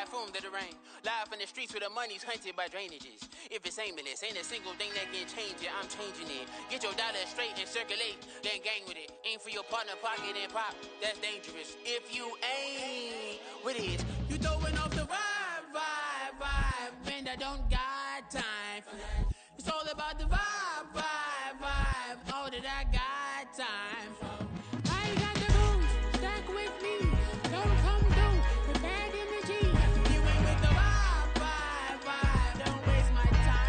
typhoon to the rain. Live in the streets where the money's hunted by drainages. If it's aimless, ain't a single thing that can change it. I'm changing it. Get your dollar straight and circulate, then gang with it. Aim for your partner, pocket and pop. That's dangerous. If you ain't with it, you throwing off the vibe. Man, I don't got time for that. It's all about the vibe. All that I got time for. I got the booze, stack with me. Don't come through with bad energy. You ain't with the vibe. Don't waste my time.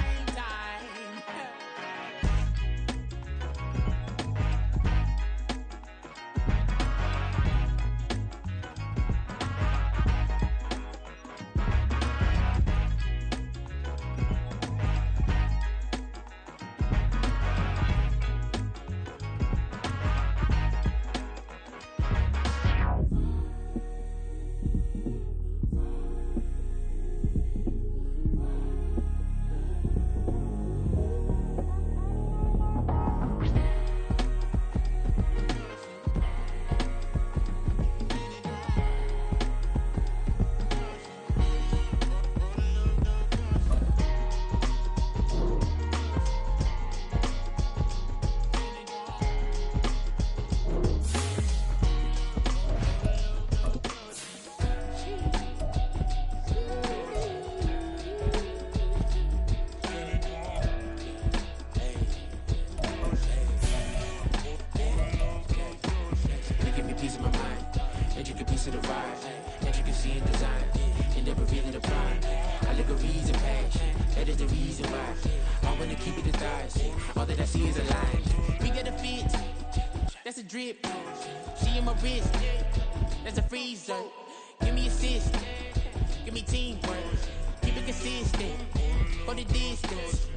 Drip, she in my wrist, that's a freezer. Give me assist, give me teamwork, keep it consistent, for the distance.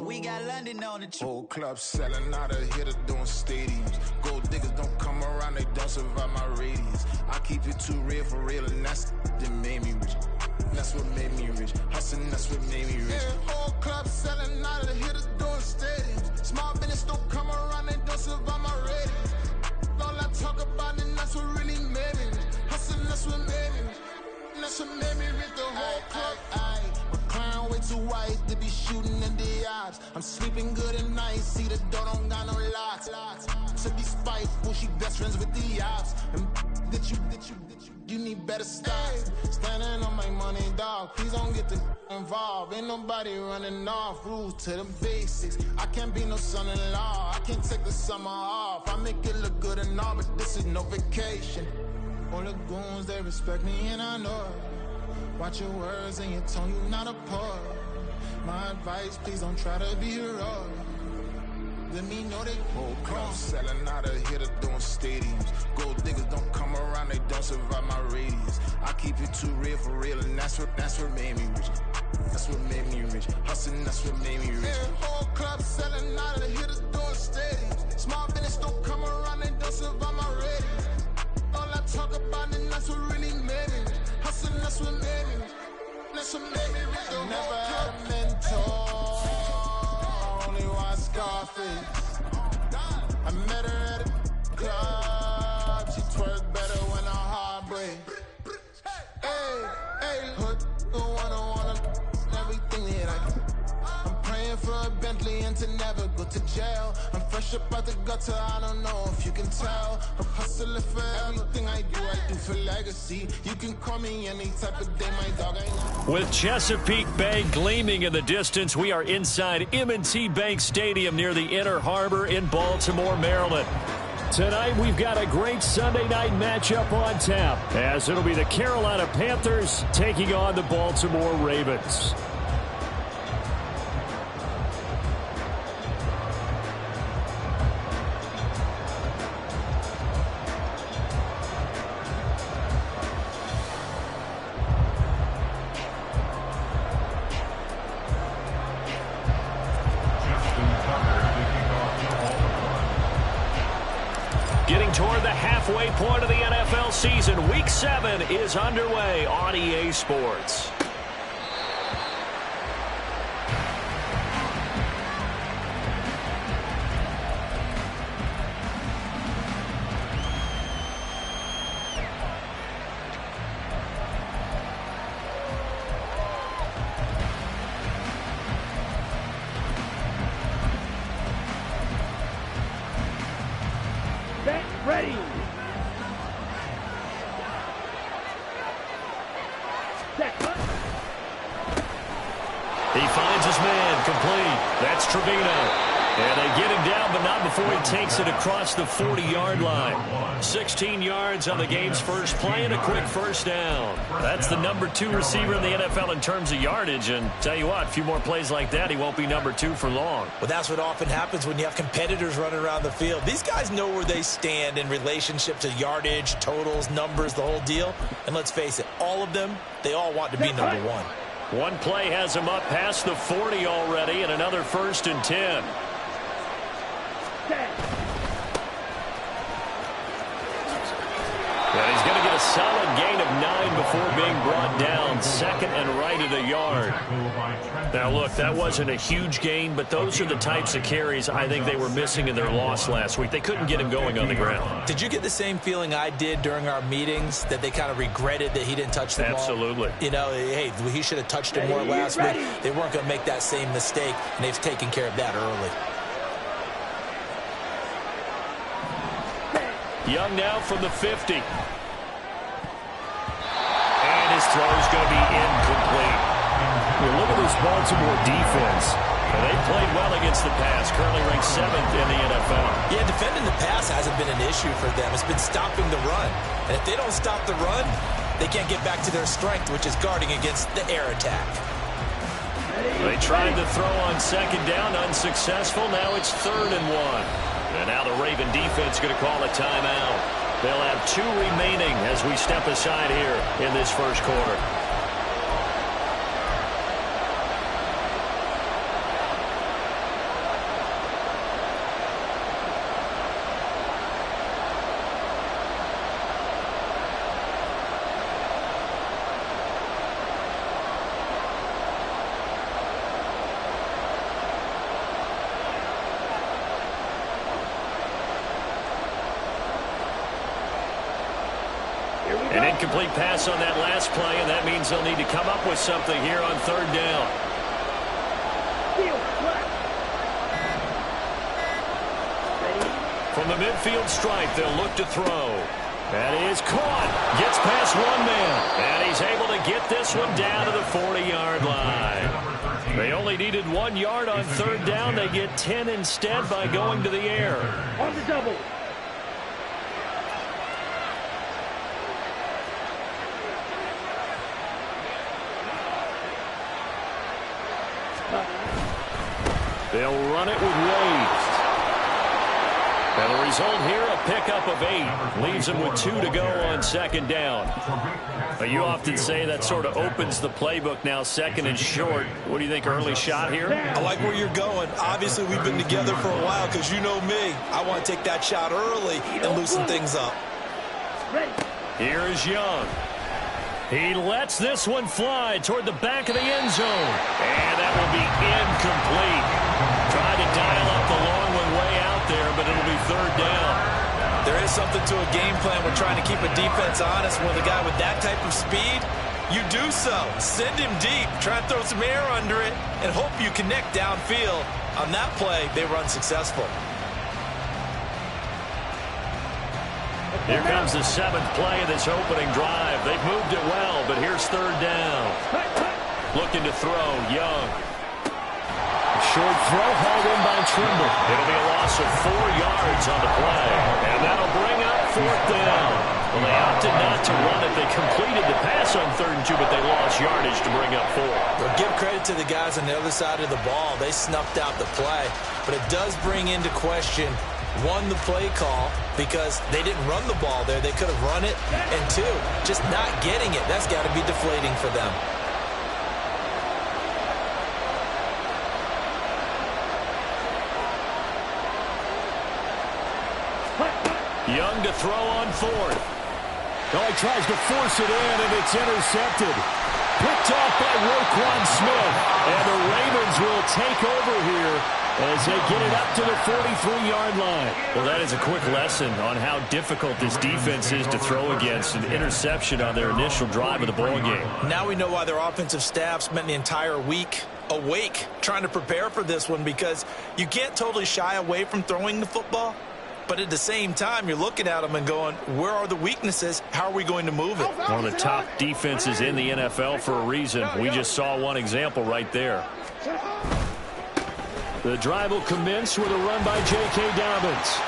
We got London on the whole club selling out of hitter doing stadiums. Gold diggers don't come around, they don't survive my radius. I keep it too real for real, and that's that made me rich. That's what made me rich. Hustling, that's what made me rich. Yeah, whole club selling out of hitters doing stadiums. Small business don't come around, they don't survive my radius. All I talk about, and that's what really made me rich. Hustling, that's what made me rich. That's what made me rich. The whole club. Clown way too white to be shooting in the odds. I'm sleeping good at night, see the door don't got no locks. To be spiteful, she best friends with the ops. And you need better stop. Standing on my money, dog. Please don't get the involved. Ain't nobody running off. Rules to the basics. I can't be no son-in-law. I can't take the summer off. I make it look good and all, but this is no vacation. All the goons, they respect me and I know it. Watch your words and your tone, you not a part. My advice, please don't try to be heroic. Let me know they whole club selling out of hitter doing stadiums. Gold diggers don't come around, they don't survive my radius. I keep it too real for real, and that's what made me rich. That's what made me rich. Hustling, that's what made me rich. Yeah, whole club selling out of hitters doing stadiums. Small business don't come around, they don't survive my radius. All I talk about, and that's what really made me rich. Hustling, that's what made me rich. That's what made me rich. Never had a mentor, only watch Scarface. I met her at a club, she twerk better when her heart breaks. Hey, hood, wanna everything that I can. I'm praying for a Bentley and to never go to jail. I'm fresh up out the gutter, I don't know if you can tell. I'm hustling for everything I do for legacy. You can call me any type of day, my dog ain't. With Chesapeake Bay gleaming in the distance, we are inside M&T Bank Stadium near the Inner Harbor in Baltimore, Maryland. Tonight, we've got a great Sunday night matchup on tap, as it'll be the Carolina Panthers taking on the Baltimore Ravens. Getting toward the halfway point of the NFL season, Week 7 is underway on EA Sports. incomplete. That's Trevino. And they get him down, but not before he takes it across the 40-yard line. 16 yards on the game's first play and a quick first down. That's the number 2 receiver in the NFL in terms of yardage. And tell you what, a few more plays like that, he won't be number 2 for long. Well, that's what often happens when you have competitors running around the field. These guys know where they stand in relationship to yardage, totals, numbers, the whole deal. And let's face it, all of them, they all want to be number 1. One play has him up past the 40 already, and another 1st and 10. And he's going to get a solid gain of 9 before being brought down. 2nd and right at a yard. Now, look, that wasn't a huge gain, but those are the types of carries I think they were missing in their loss last week. They couldn't get him going on the ground. Did you get the same feeling I did during our meetings, that they kind of regretted that he didn't touch the ball? Absolutely. You know, hey, he should have touched it more last week. They weren't going to make that same mistake, and they've taken care of that early. Young now from the 50. And his throw is going to be incomplete. Look at this Baltimore defense. And they played well against the pass. Currently ranked 7th in the NFL. Yeah, defending the pass hasn't been an issue for them. It's been stopping the run. And if they don't stop the run, they can't get back to their strength, which is guarding against the air attack. They tried to throw on 2nd down, unsuccessful. Now it's 3rd and 1. And now the Raven defense going to call a timeout. They'll have 2 remaining as we step aside here in this first quarter. An incomplete pass on that last play, and that means they'll need to come up with something here on 3rd down. From the midfield stripe, they'll look to throw. That is caught. Gets past one man, and he's able to get this one down to the 40-yard line. They only needed 1 yard on 3rd down. They get 10 instead by going to the air. On the double. They'll run it with Wade. And the result here, a pickup of 8. Leaves them with 2 to go on 2nd down. But you often say that sort of opens the playbook now, 2nd and short. What do you think, early shot here? I like where you're going. Obviously, we've been together for a while because you know me. I want to take that shot early and loosen things up. Here is Young. He lets this one fly toward the back of the end zone. And that will be incomplete. Tried to dial up the long one way out there, but it'll be 3rd down. There is something to a game plan. We're trying to keep a defense honest. With a guy with that type of speed, you do so. Send him deep. Try and throw some air under it and hope you connect downfield. On that play, they were unsuccessful. Here comes the 7th play of this opening drive. They've moved it well, but here's 3rd down. Looking to throw, Young. Short throw hauled in by Trimble. It'll be a loss of 4 yards on the play. And that'll bring up 4th down. Well, they opted not to run it. They completed the pass on 3rd and 2, but they lost yardage to bring up 4. Well, give credit to the guys on the other side of the ball. They snuffed out the play. But it does bring into question, 1, the play call, because they didn't run the ball there. They could have run it. And 2, just not getting it. That's got to be deflating for them. Young to throw on 4th. Oh, he tries to force it in, and it's intercepted. Picked off by Roquan Smith. And the Ravens will take over here as they get it up to the 43-yard line. Well, that is a quick lesson on how difficult this defense is to throw against. An interception on their initial drive of the ball game. Now we know why their offensive staff spent the entire week awake trying to prepare for this one, because you can't totally shy away from throwing the football. But at the same time, you're looking at them and going, where are the weaknesses? How are we going to move it? One of the top defenses in the NFL for a reason. We just saw one example right there. The drive will commence with a run by J.K. Dobbins.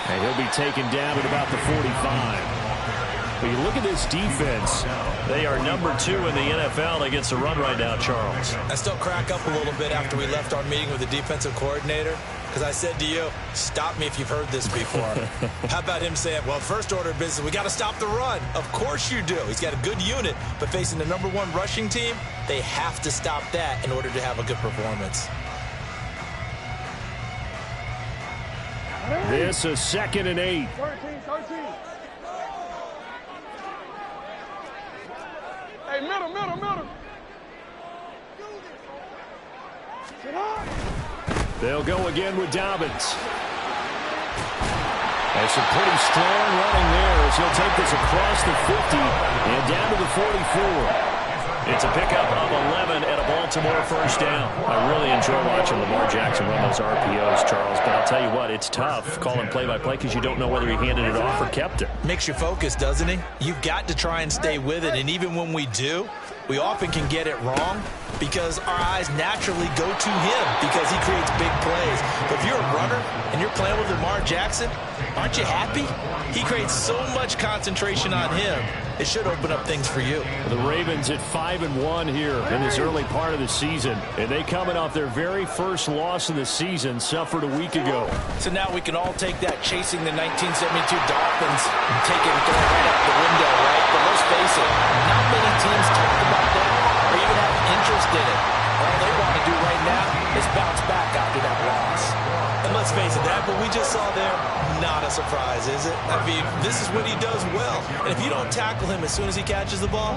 And he'll be taken down at about the 45. When you look at this defense, they are number 2 in the NFL against the run right now, Charles. I still crack up a little bit after we left our meeting with the defensive coordinator, because I said to you, stop me if you've heard this before. How about him saying, well, first order of business, we got to stop the run. Of course you do. He's got a good unit, but facing the number 1 rushing team, they have to stop that in order to have a good performance. This is 2nd and 8. 13. Hey, middle. They'll go again with Dobbins. That's a pretty strong running there as he'll take this across the 50 and down to the 44. It's a pickup of 11 and a Baltimore first down. I really enjoy watching Lamar Jackson run those RPOs, Charles, but I'll tell you what, it's tough calling play-by-play because you don't know whether he handed it off or kept it. Makes you focus, doesn't he? You've got to try and stay with it, and even when we do, we often can get it wrong because our eyes naturally go to him because he creates big plays. But if you're a runner and you're playing with Lamar Jackson, aren't you happy? He creates so much concentration on him. It should open up things for you. The Ravens at 5-1 here in this early part of the season. And they coming off their very first loss of the season, suffered a week ago. So now we can all take that chasing the 1972 Dolphins and take it and throw it right out the window, right? But let's face it, not many teams talk about that or even have interest in it. All they want to do right now is bounce back after that loss. And let's face it, that what we just saw there, not a surprise, is it? I mean, this is what he does well. And if you don't tackle him as soon as he catches the ball,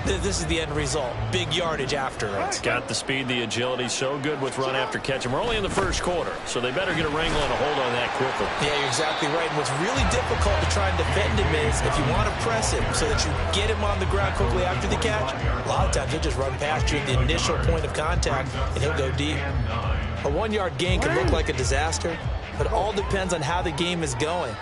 this is the end result. Big yardage after it. Got the speed, the agility, so good with run after catch. And we're only in the first quarter, so they better get a wrangle and a hold on that quickly. Yeah, you're exactly right. And what's really difficult to try and defend him is if you want to press him so that you get him on the ground quickly after the catch, a lot of times he'll just run past you at the initial point of contact, and he'll go deep. A 1-yard gain can look like a disaster, but it all depends on how the game is going.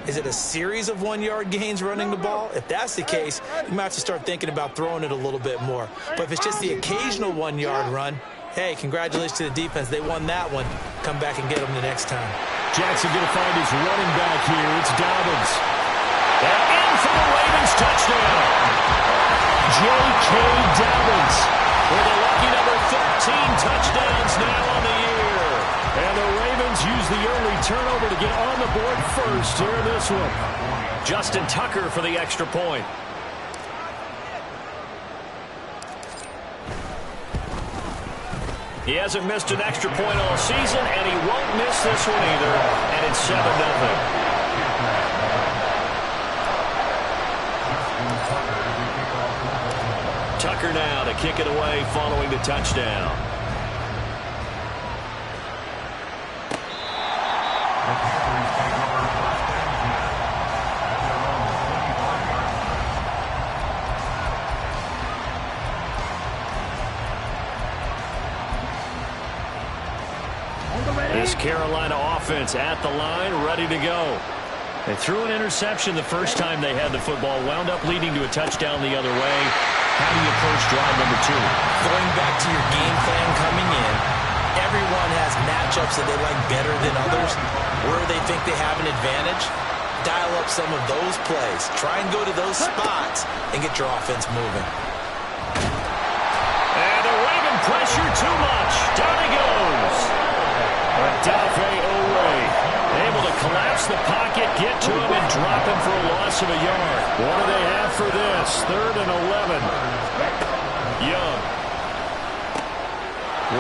Is it a series of 1-yard gains running the ball? If that's the case, you might have to start thinking about throwing it a little bit more. But if it's just the occasional 1-yard run, hey, congratulations to the defense. They won that one. Come back and get them the next time. Jackson going to find his running back here. It's Dobbins. And in for the Ravens touchdown. J.K. Dobbins with a lucky number 13 touchdowns now on the year. And the Ravens use the early turnover to get on the board first here in this one. Justin Tucker for the extra point. He hasn't missed an extra point all season, and he won't miss this one either. And it's 7-0. Tucker now to kick it away following the touchdown. This Carolina offense at the line, ready to go. They threw an interception the first time they had the football, wound up leading to a touchdown the other way. How do you approach drive number 2? Going back to your game plan coming in, everyone has matchups that they like better than others. Where they think they have an advantage, dial up some of those plays. Try and go to those spots and get your offense moving. And the Raven pressure too much. Down he goes. Dafe Owe able to collapse the pocket, get to him, and drop him for a loss of a yard. What do they have for this? 3rd and 11. Young.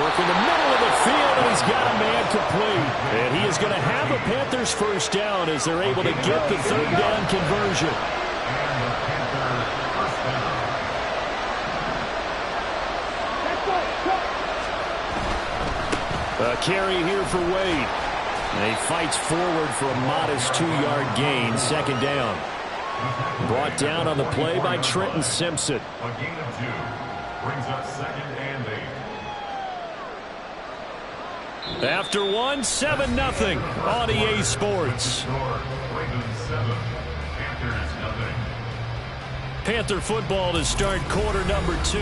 Working the middle of the field, and he's got a man complete. And he is going to have a Panthers first down as they're able to get the 3rd down conversion. A carry here for Wade. And he fights forward for a modest 2-yard gain, 2nd down. Brought down on the play by Trenton Simpson. A gain of 2 brings up 2nd and 8. After 1, 7-0 on EA Sports. Ravens 7, Panthers 0. Panther football to start quarter number 2.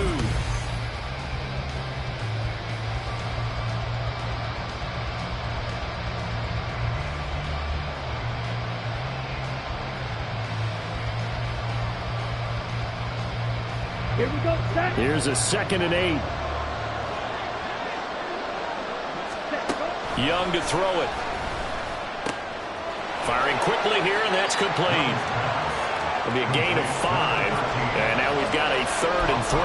Here's a 2nd and 8. Young to throw it. Firing quickly here, and that's complete. It'll be a gain of 5. And now we've got a 3rd and 3.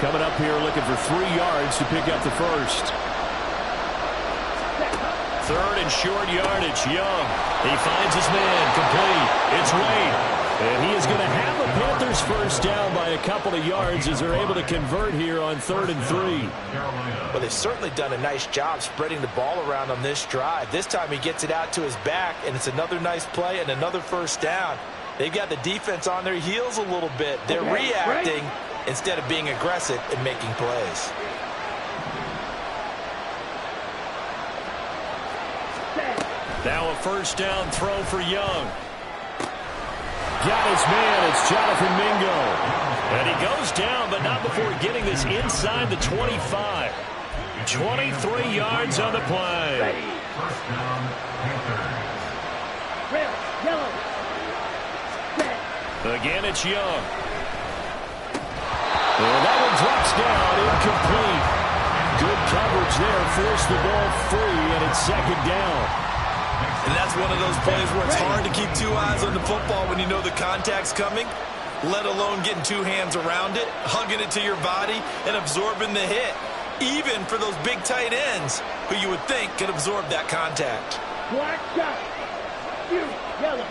Coming up here looking for 3 yards to pick up the first. 3rd and short yardage. Young. He finds his man. Complete. It's Wade. And he is going to have the Panthers first down by a couple of yards as they're able to convert here on 3rd and 3. Well, they've certainly done a nice job spreading the ball around on this drive. This time he gets it out to his back, and it's another nice play and another first down. They've got the defense on their heels a little bit. They're reacting instead of being aggressive and making plays. Now a first down throw for Young. Got his man. It's Jonathan Mingo. And he goes down, but not before getting this inside the 25. 23 yards on the play. First down, Panthers. Again, it's Young. And that one drops down, incomplete. Good coverage there, forced the ball free, and it's 2nd down. And that's one of those plays where it's hard to keep 2 eyes on the football when you know the contact's coming, let alone getting 2 hands around it, hugging it to your body, and absorbing the hit. Even for those big tight ends who you would think could absorb that contact. Black shot. Yellow.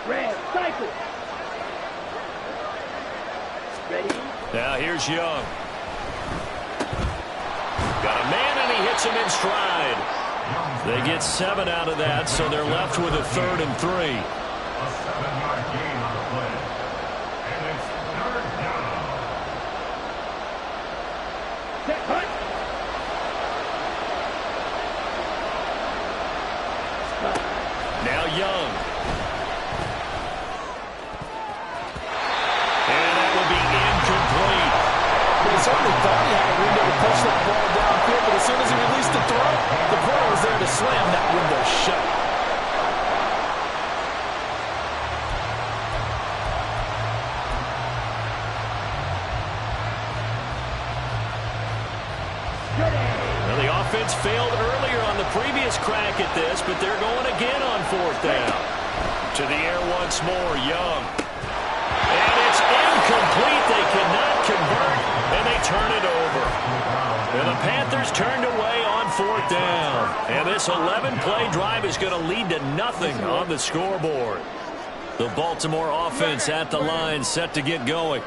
Red. Cycle. Ready? Now here's Young. Got a man, and he hits him in stride. They get 7 out of that, so they're left with a 3rd and 3. A 7-yard gain on the play. And it's 3rd down. Set, hut. Now Young. And that will be incomplete. They certainly thought he had a window to push that ball downfield, but as soon as he released the throw, the corner was there to slam that window shut. Well, the offense failed earlier on the previous crack at this, but they're going again on 4th down. To the air once more, Young. And it's incomplete. They cannot convert, and they turn it over. And the Panthers turned away on 4th down. And this 11-play drive is going to lead to nothing on the scoreboard. The Baltimore offense at the line, set to get going.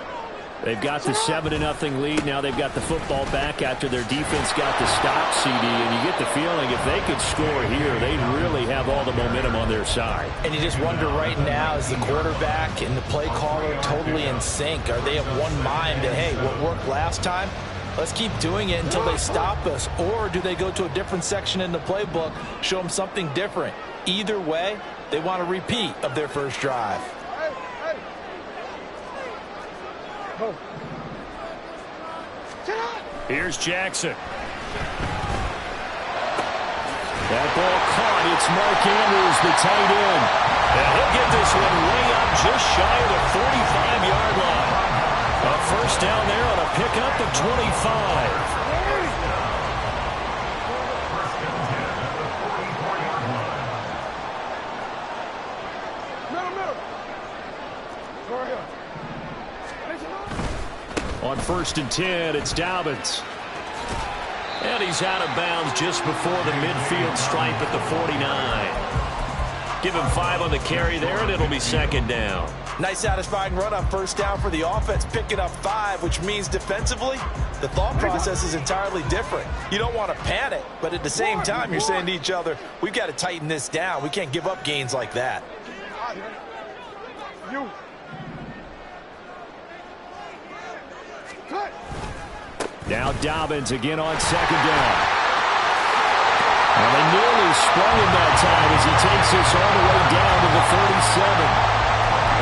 They've got the 7-0 lead. Now they've got the football back after their defense got the stop, CD. And you get the feeling if they could score here, they'd really have all the momentum on their side. And you just wonder right now, is the quarterback and the play caller totally in sync? Are they of one mind that, hey, what worked last time, let's keep doing it until they stop us? Or do they go to a different section in the playbook, show them something different? Either way, they want a repeat of their first drive. Here's Jackson. That ball caught. It's Mark Andrews, the tight end. And he'll get this one way up just shy of the 45-yard line. A first down there on a pickup of 25. On 1st and 10, it's Dobbins. And he's out of bounds just before the midfield stripe at the 49. Give him 5 on the carry there, and it'll be 2nd down. Nice satisfying run on first down for the offense, picking up 5, which means defensively, the thought process is entirely different. You don't want to panic, but at the same time, you're saying to each other, we've got to tighten this down. We can't give up gains like that. Now Dobbins again on 2nd down. And they nearly sprung him that time as he takes us all the way down to the 47.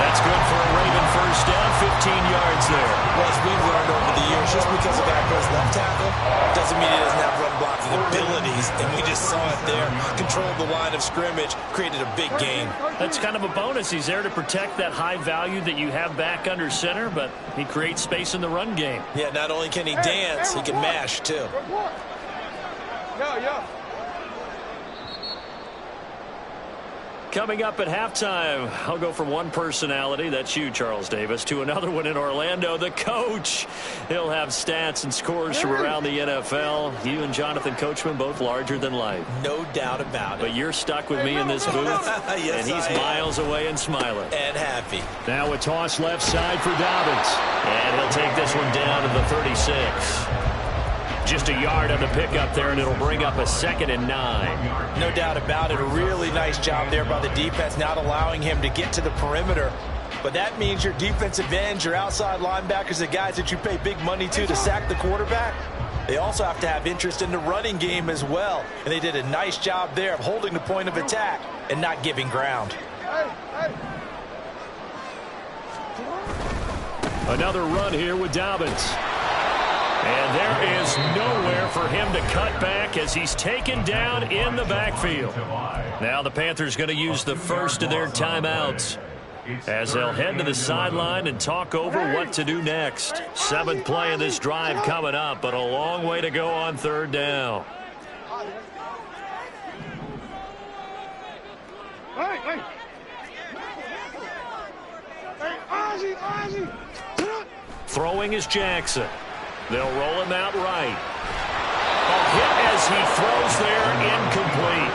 That's good for a Raven first down. yards there. Well, as we've learned over the years, just because a guy plays left tackle doesn't mean he doesn't have run blocking abilities, and we just saw it there. Controlled the line of scrimmage, created a big gain. That's kind of a bonus. He's there to protect that high value that you have back under center, but he creates space in the run game. Yeah, not only can he dance, he can mash, too. Yeah. Coming up at halftime, I'll go from one personality, that's you, Charles Davis, to another one in Orlando, the coach. He'll have stats and scores from around the NFL. You and Jonathan Coachman, both larger than life. No doubt about it. But you're stuck with me in this booth, yes, and he's miles away and smiling. And happy. Now a toss left side for Dobbins. And he'll take this one down to the 36. Just a yard on the pickup there, and it'll bring up a 2nd and 9. No doubt about it. A really nice job there by the defense, not allowing him to get to the perimeter. But that means your defensive ends, your outside linebackers, the guys that you pay big money to sack the quarterback, they also have to have interest in the running game as well. And they did a nice job there of holding the point of attack and not giving ground. Another run here with Dobbins. And there is nowhere for him to cut back as he's taken down in the backfield. Now the Panthers going to use the first of their timeouts as they'll head to the sideline and talk over what to do next. 7th play of this drive coming up, but a long way to go on 3rd down. Throwing is Jackson. They'll roll him out right. A hit as he throws there, incomplete.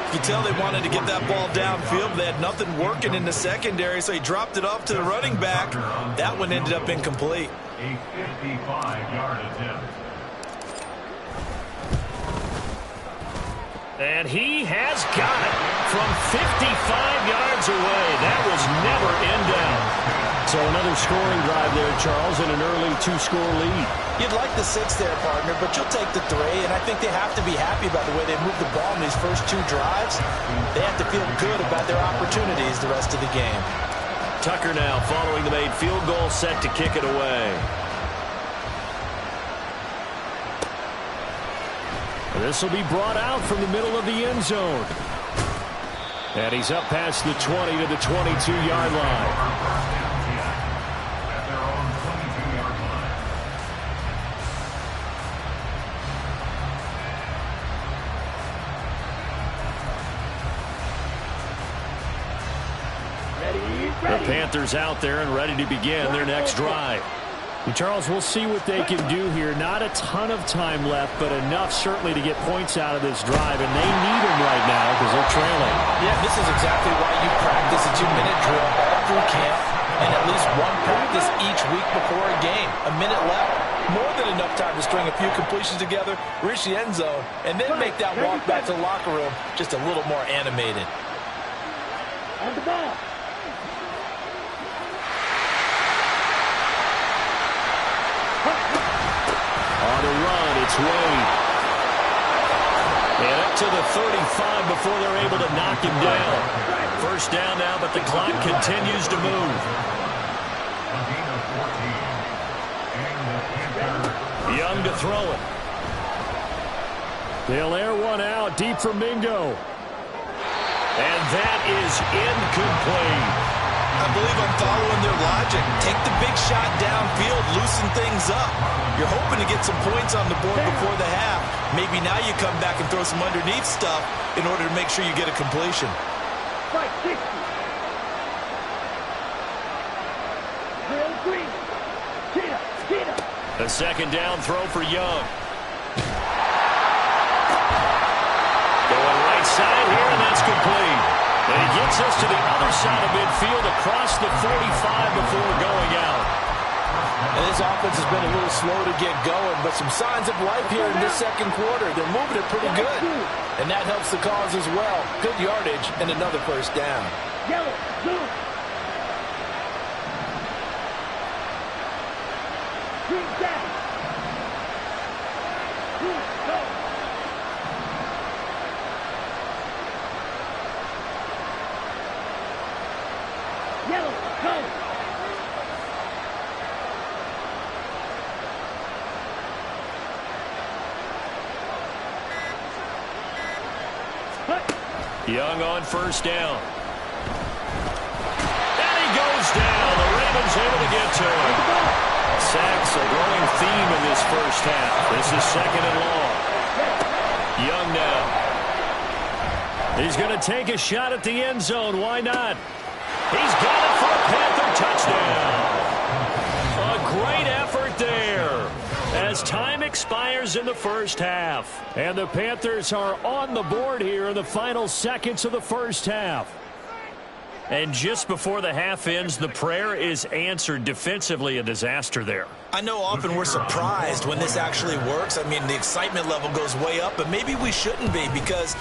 You can tell they wanted to get that ball downfield, but they had nothing working in the secondary, so he dropped it off to the running back. That one ended up incomplete. A 55-yard attempt. And he has got it from 55 yards away. That was never in doubt. So another scoring drive there, Charles, and an early 2-score lead. You'd like the 6 there, partner, but you'll take the 3, and I think they have to be happy about the way they moved the ball in these first 2 drives. They have to feel good about their opportunities the rest of the game. Tucker now following the made field goal, set to kick it away. This will be brought out from the middle of the end zone. And he's up past the 20 to the 22-yard line. The Panthers out there and ready to begin their next drive. And Charles, we'll see what they can do here. Not a ton of time left, but enough certainly to get points out of this drive, and they need them right now because they're trailing. Yeah, this is exactly why you practice a 2-minute drill all through camp and at least one practice each week before a game. A minute left, more than enough time to string a few completions together, reach the end zone, and then make that walk back to the locker room just a little more animated. On the ball. On the run, it's Wade. And up to the 35 before they're able to knock him down. First down now, but the clock continues to move. Young to throw it. They'll air one out deep for Mingo. And that is incomplete. I believe I'm following their logic. Take the big shot downfield, loosen things up. You're hoping to get some points on the board before the half. Maybe now you come back and throw some underneath stuff in order to make sure you get a completion. Strike 60. Drill green. Get him. A second down throw for Young. Going right side here, and that's complete. And he gets us to the other side of midfield across the 45 before going out. And this offense has been a little slow to get going, but some signs of life here in this second quarter. They're moving it pretty good. And that helps the cause as well. Good yardage and another first down. Yellow, blue. Green down. Blue, go. Yellow, go. Young on first down. And he goes down. The Ravens able to get to him. Sacks a growing theme in this first half. This is second and long. Young now. He's going to take a shot at the end zone. Why not? He's got it for a Panther touchdown. A great effort there as time expires in the first half. And the Panthers are on the board here in the final seconds of the first half. And just before the half ends, the prayer is answered. Defensively, a disaster there. I know often we're surprised when this actually works. I mean, the excitement level goes way up, but maybe we shouldn't be, because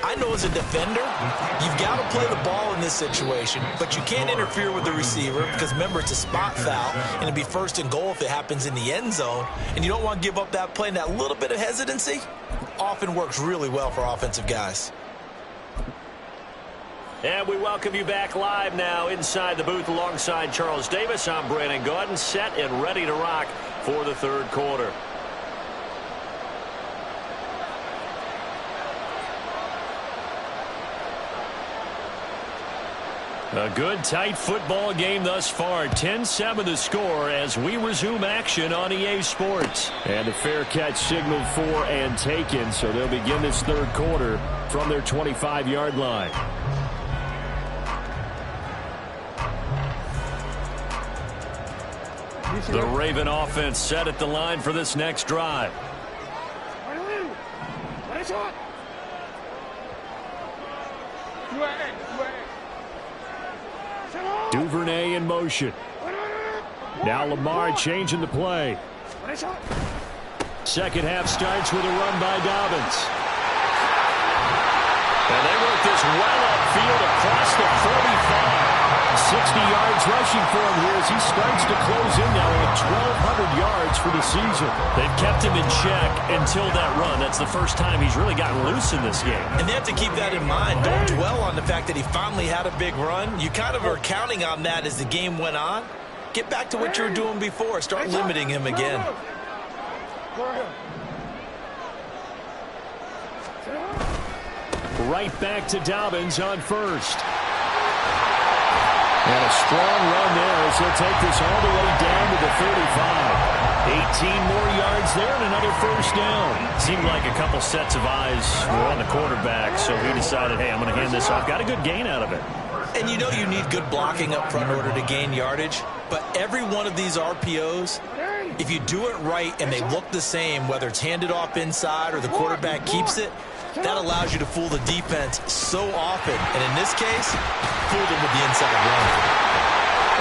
I know as a defender, you've got to play the ball in this situation, but you can't interfere with the receiver because, remember, it's a spot foul, and it'd be first and goal if it happens in the end zone, and you don't want to give up that play, and that little bit of hesitancy often works really well for offensive guys. And we welcome you back live now inside the booth alongside Charles Davis. I'm Brandon Gaudin, set and ready to rock for the third quarter. A good, tight football game thus far. 10-7 the score as we resume action on EA Sports. And a fair catch signaled for and taken, so they'll begin this third quarter from their 25-yard line. The Raven offense set at the line for this next drive. Duvernay in motion. Now Lamar changing the play. Second half starts with a run by Dobbins. And they work this well upfield across the 45. 60 yards rushing for him here as he starts to close in now at 1,200 yards for the season. They've kept him in check until that run. That's the first time he's really gotten loose in this game. And they have to keep that in mind. Don't dwell on the fact that he finally had a big run. You kind of are counting on that as the game went on. Get back to what you were doing before. Start limiting him again. Right back to Dobbins on first. And a strong run there as he'll take this all the way down to the 35. 18 more yards there and another first down. Seemed like a couple sets of eyes were on the quarterback, so he decided, hey, I'm going to hand this off. Got a good gain out of it. And you know you need good blocking up front in order to gain yardage, but every one of these RPOs, if you do it right and they look the same, whether it's handed off inside or the quarterback keeps it, that allows you to fool the defense so often. And in this case, fooled them with the inside run.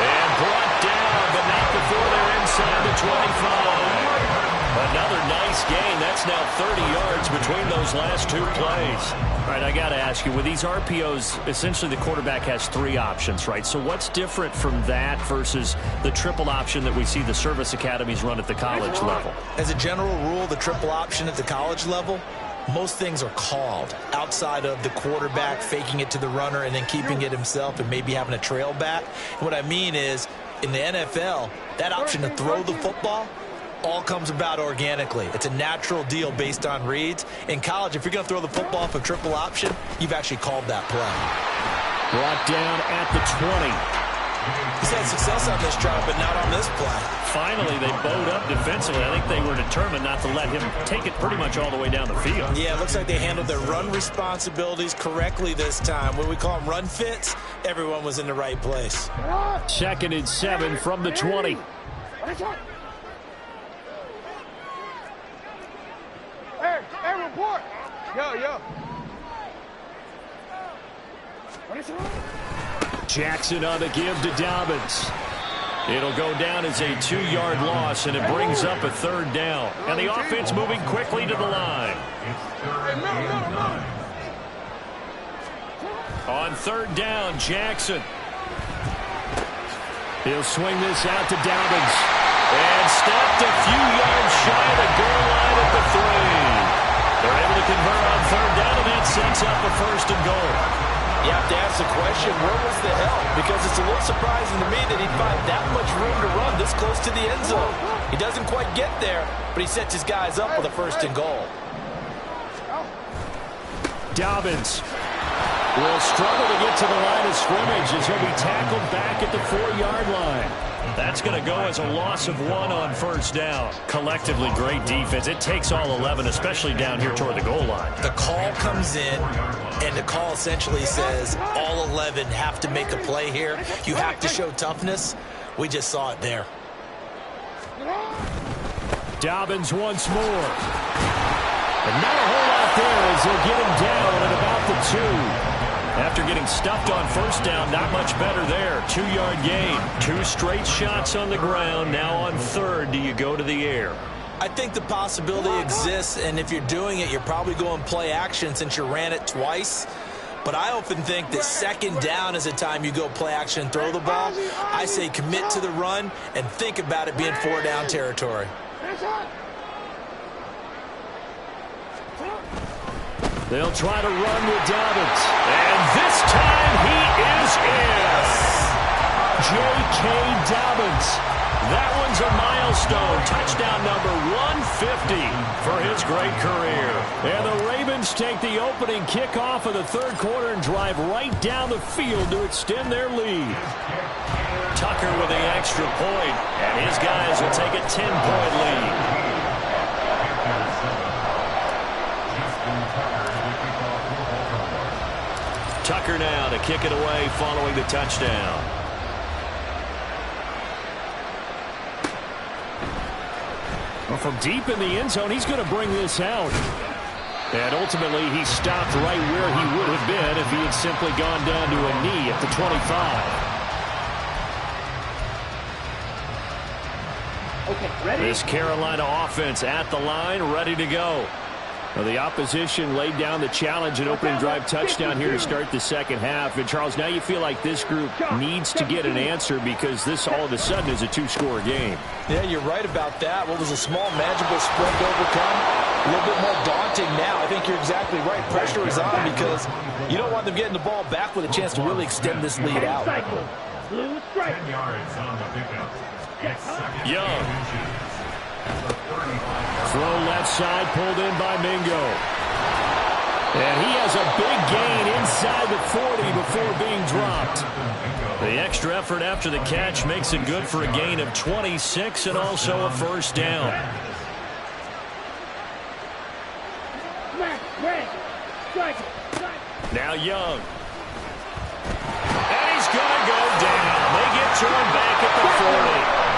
And brought down, but not before they're inside the 25. Another nice gain. That's now 30 yards between those last two plays. All right, I got to ask you, with these RPOs, essentially the quarterback has three options, right? So what's different from that versus the triple option that we see the service academies run at the college level? As a general rule, the triple option at the college level, most things are called outside of the quarterback faking it to the runner and then keeping it himself and maybe having a trail back. What I mean is, in the NFL, that option to throw the football all comes about organically. It's a natural deal based on reads. In college, if you're going to throw the football off a triple option, you've actually called that play. Brought down at the 20. He's had success on this drive, but not on this play. Finally, they bowed up defensively. I think they were determined not to let him take it pretty much all the way down the field. Yeah, it looks like they handled their run responsibilities correctly this time. When we call them run fits, everyone was in the right place. Second and 7 from the 20. Hey, report. Yo. Jackson on the give to Dobbins. It'll go down as a 2-yard loss, and it brings up a third down. And the offense moving quickly to the line. On third down, Jackson. He'll swing this out to Dobbins. And stopped a few yards shy of the goal line at the 3. They're able to convert on third down, and that sets up a first and goal. You have to ask the question, where was the help? Because it's a little surprising to me that he'd find that much room to run this close to the end zone. He doesn't quite get there, but he sets his guys up with a first and goal. Dobbins will struggle to get to the line of scrimmage as he'll be tackled back at the 4-yard line. That's going to go as a loss of 1 on first down. Collectively, great defense. It takes all 11, especially down here toward the goal line. The call comes in, and the call essentially says all 11 have to make a play here. You have to show toughness. We just saw it there. Dobbins once more. And not a whole lot there as they'll get him down at about the 2. After getting stuffed on first down, not much better there. 2-yard gain. 2 straight shots on the ground. Now on third, do you go to the air? I think the possibility exists, and if you're doing it, you're probably going play action since you ran it twice. But I often think that second down is the time you go play action and throw the ball. I say commit to the run and think about it being 4-down territory. They'll try to run with Dobbins. And this time he is in. J.K. Dobbins. That one's a milestone. Touchdown number 150 for his great career. And the Ravens take the opening kickoff of the third quarter and drive right down the field to extend their lead. Tucker with the extra point, and his guys will take a 10-point lead. Tucker now to kick it away following the touchdown. Well, from deep in the end zone, he's going to bring this out. And ultimately, he stopped right where he would have been if he had simply gone down to a knee at the 25. Okay, ready? This Carolina offense at the line, ready to go. Well, the opposition laid down the challenge and opening drive touchdown here to start the second half. And, Charles, now you feel like this group needs to get an answer because this all of a sudden is a 2-score game. Yeah, you're right about that. What was a small, magical spread to overcome? A little bit more daunting now. I think you're exactly right. Pressure is on because you don't want them getting the ball back with a chance to really extend this lead out. Blue strike. 10 yards on the pickup. Young. Throw left side, pulled in by Mingo. And he has a big gain inside the 40 before being dropped. The extra effort after the catch makes it good for a gain of 26 and also a first down. Now Young. And he's going to go down. They get to him back at the 40.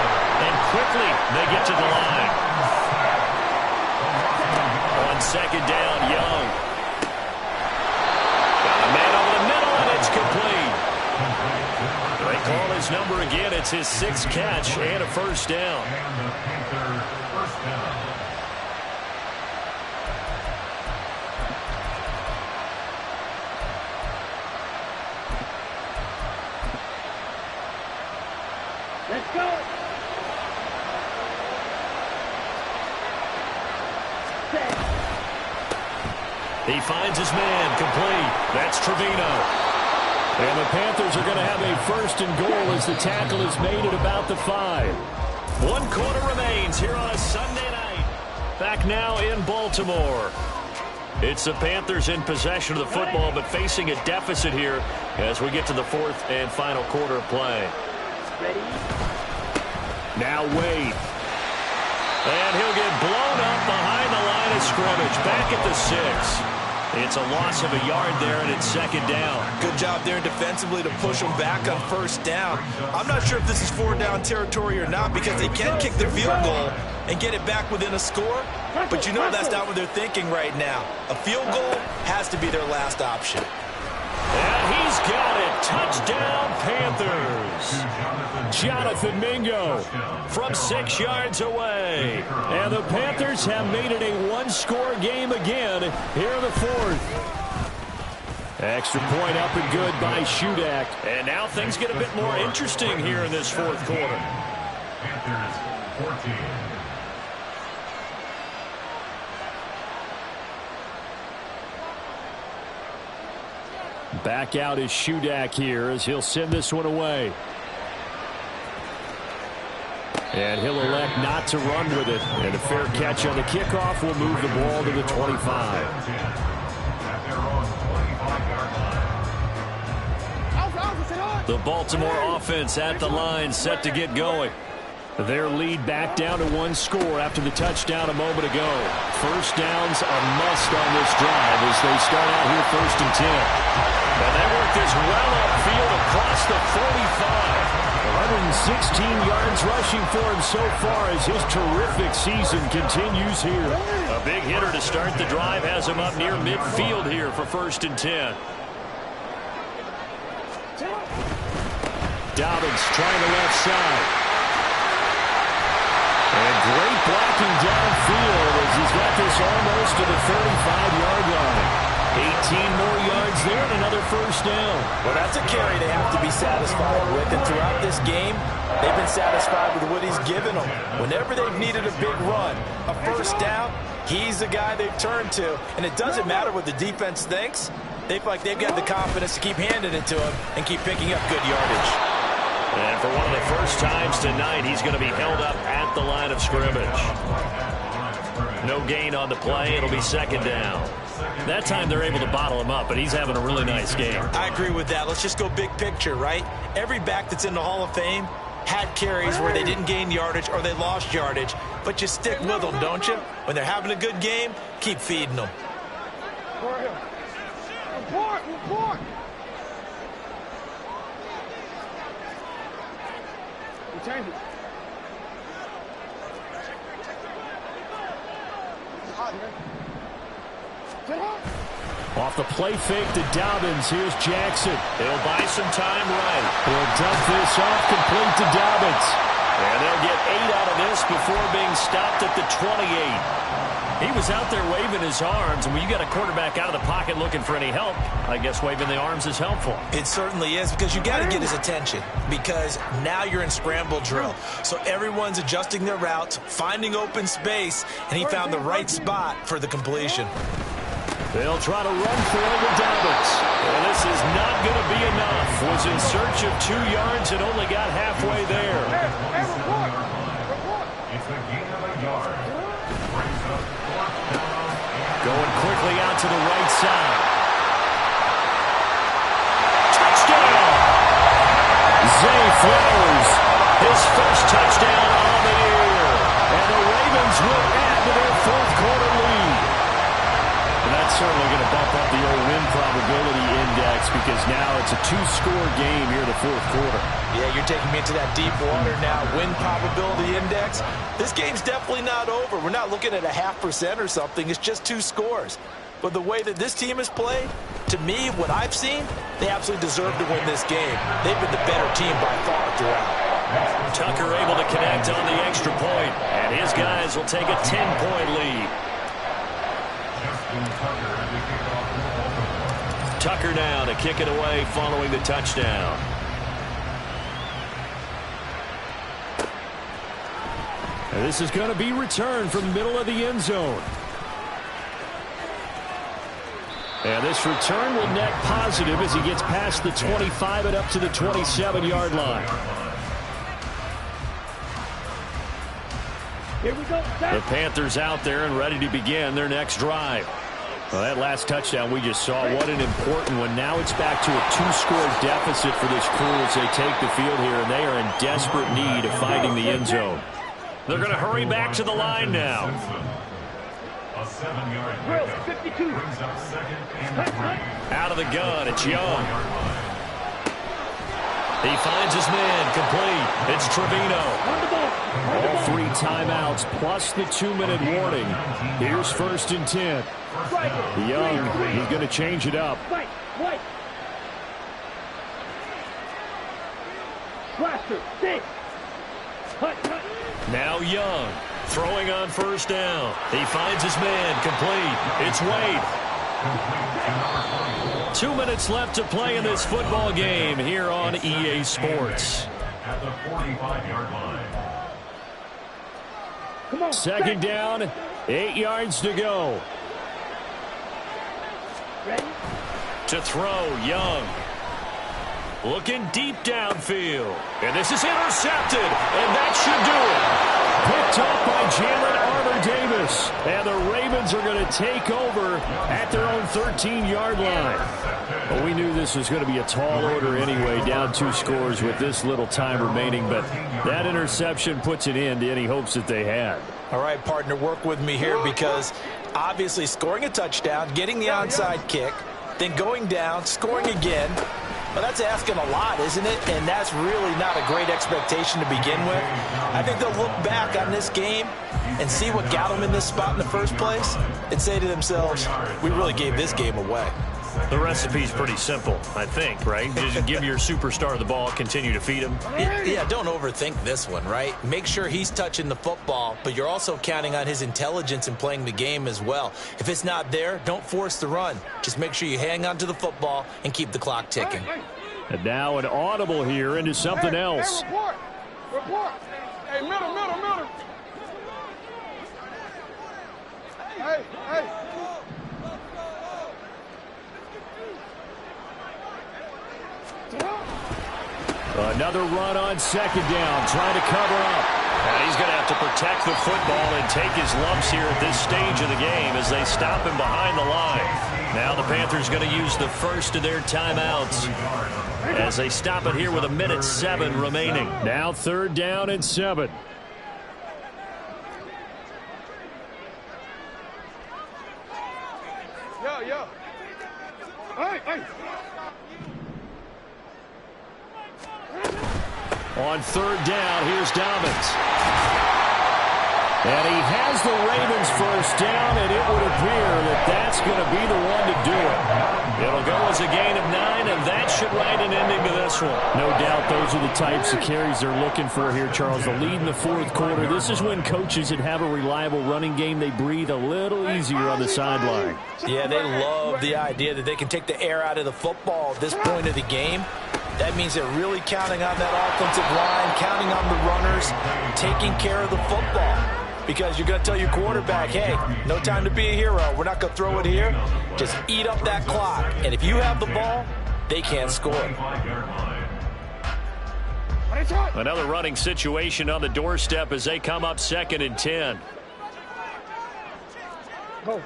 And quickly, they get to the line. On second down, Young. Got a man over the middle, and it's complete. They call his number again. It's his 6th catch and a first down. And the Panthers first down. Let's go. He finds his man, complete. That's Trevino. And the Panthers are going to have a first and goal as the tackle is made at about the 5. 1 quarter remains here on a Sunday night. Back now in Baltimore. It's the Panthers in possession of the football, but facing a deficit here as we get to the 4th and final quarter of play. Ready? Now Wade. And he'll get blown up behind the line of scrimmage. Back at the 6. It's a loss of a yard there, and it's second down. Good job there defensively to push them back on first down. I'm not sure if this is 4-down territory or not because they can kick the field goal and get it back within a score. But you know that's not what they're thinking right now. A field goal has to be their last option. And he's got it. Touchdown, Panthers. Jonathan Mingo from 6 yards away. And the Panthers have made it a 1-score game again here in the 4th. Extra point up and good by Shudak. And now things get a bit more interesting here in this 4th quarter. Panthers 14. Back out is Shudak here as he'll send this one away. And he'll elect not to run with it. And a fair catch on the kickoff will move the ball to the 25. At their own 25-yard line. The Baltimore offense at the line, set to get going. Their lead back down to one score after the touchdown a moment ago. First down's a must on this drive as they start out here 1st and 10. And they work this well upfield across the 45. 116 yards rushing for him so far as his terrific season continues here. A big hitter to start the drive has him up near midfield here for 1st and 10. Dobbins trying the left side. And great blocking downfield as he's got this almost to the 35-yard line. 18 more yards there and another first down. Well, that's a carry they have to be satisfied with. And throughout this game, they've been satisfied with what he's given them. Whenever they've needed a big run, a first down, he's the guy they've turned to. And it doesn't matter what the defense thinks. They feel like they've got the confidence to keep handing it to him and keep picking up good yardage. And for one of the first times tonight, he's going to be held up at the line of scrimmage. No gain on the play. It'll be 2nd down. That time they're able to bottle him up, but he's having a really nice game. I agree with that. Let's just go big picture, right? Every back that's in the Hall of Fame had carries where they didn't gain yardage or they lost yardage, but you stick with them, don't you? When they're having a good game, keep feeding them. Report! Change it. Off the play fake to Dobbins. Here's Jackson. They'll buy some time right. He'll dump this off complete to Dobbins. And they'll get 8 out of this before being stopped at the 28. He was out there waving his arms, and when you got a quarterback out of the pocket looking for any help, I guess waving the arms is helpful. It certainly is, because you got to get his attention, because now you're in scramble drill. So everyone's adjusting their routes, finding open space, and he found the right spot for the completion. They'll try to run for it with Dobbins. And this is not going to be enough. Was in search of 2 yards and only got halfway there. Hey, report! It's a gain of a yard. Brings up 4th down. Going quickly out to the right side. Touchdown! Zay Flowers, his first touchdown on the year. And the Ravens will add to their 4th quarter lead. And that's certainly going to bump up the old win probability index, because now it's a 2-score game here in the 4th quarter. Yeah, you're taking me into that deep water now. Win probability index. This game's definitely not over. We're not looking at a 0.5% or something. It's just 2 scores. But the way that this team has played, to me, what I've seen, they absolutely deserve to win this game. They've been the better team by far throughout. Tucker able to connect on the extra point, and his guys will take a 10-point lead. Tucker now to kick it away following the touchdown. And this is going to be returned from the middle of the end zone. And this return will net positive as he gets past the 25 and up to the 27-yard line. Here we go. The Panthers out there and ready to begin their next drive. Well, that last touchdown we just saw, what an important one. Now it's back to a 2-score deficit for this crew as they take the field here, and they are in desperate need of finding the end zone. They're going to hurry back to the line now. A 7-yard pickup. 52. Brings up 2nd and 3. Out of the gun, it's Young. He finds his man, complete. It's Trevino. All 3 timeouts plus the 2-minute warning. Here's 1st and 10. Young, he's going to change it up. Now Young, throwing on 1st down. He finds his man, complete. It's Wade. 2 minutes left to play in this football game here on EA Sports. At the 45-yard line. 2nd down, 8 yards to go. Ready? To throw, Young. Looking deep downfield. And this is intercepted. And that should do it. Picked up by Jalen Davis. And the Ravens are going to take over at their own 13-yard line. Well, we knew this was going to be a tall order anyway, down 2 scores with this little time remaining. But that interception puts an end to any hopes that they had. All right, partner, work with me here because obviously scoring a touchdown, getting the onside kick, then going down, scoring again. Well, that's asking a lot, isn't it? And that's really not a great expectation to begin with. I think they'll look back on this game and see what got them in this spot in the first place and say to themselves, we really gave this game away. The recipe's pretty simple, I think, right? Just give your superstar the ball, continue to feed him. Yeah, don't overthink this one, right? Make sure he's touching the football, but you're also counting on his intelligence in playing the game as well. If it's not there, don't force the run. Just make sure you hang on to the football and keep the clock ticking. And now an audible here into something else. Report. Report. Hey, middle. Hey. Another run on second down, trying to cover up. And he's going to have to protect the football and take his lumps here at this stage of the game as they stop him behind the line. Now the Panthers going to use the first of their timeouts as they stop it here with 1:07 remaining. Now 3rd down and 7. Yo. Hey. On 3rd down, here's Dobbins. And he has the Ravens first down, and it would appear that that's going to be the one to do it. It'll go as a gain of 9, and that should write an ending to this one. No doubt those are the types of carries they're looking for here, Charles. The lead in the 4th quarter. This is when coaches that have a reliable running game, they breathe a little easier on the sideline. Yeah, they love the idea that they can take the air out of the football at this point of the game. That means they're really counting on that offensive line, counting on the runners, taking care of the football. Because you're going to tell your quarterback, hey, no time to be a hero. We're not going to throw it here. Just eat up that clock. And if you have the ball, they can't score. Another running situation on the doorstep as they come up 2nd and 10. Go.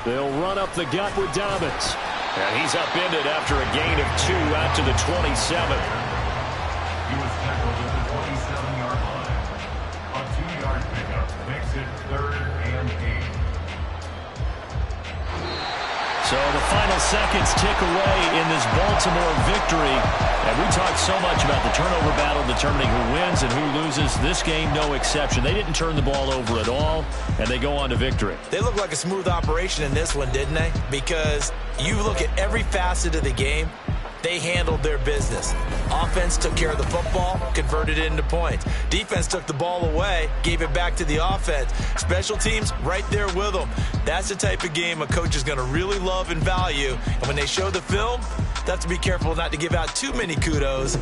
They'll run up the gut with Dobbins. And he's upended after a gain of 2 out to the 27. He was tackled at the 27-yard line. A 2-yard pickup makes it 3rd and 8. So the final seconds tick away in this Baltimore victory. And we talked so much about the turnover battle determining who wins and who loses. This game, no exception. They didn't turn the ball over at all, and they go on to victory. They look like a smooth operation in this one, didn't they? Because you look at every facet of the game, they handled their business. Offense took care of the football, converted it into points. Defense took the ball away, gave it back to the offense. Special teams right there with them. That's the type of game a coach is going to really love and value. And when they show the film, they have to be careful not to give out too many kudos.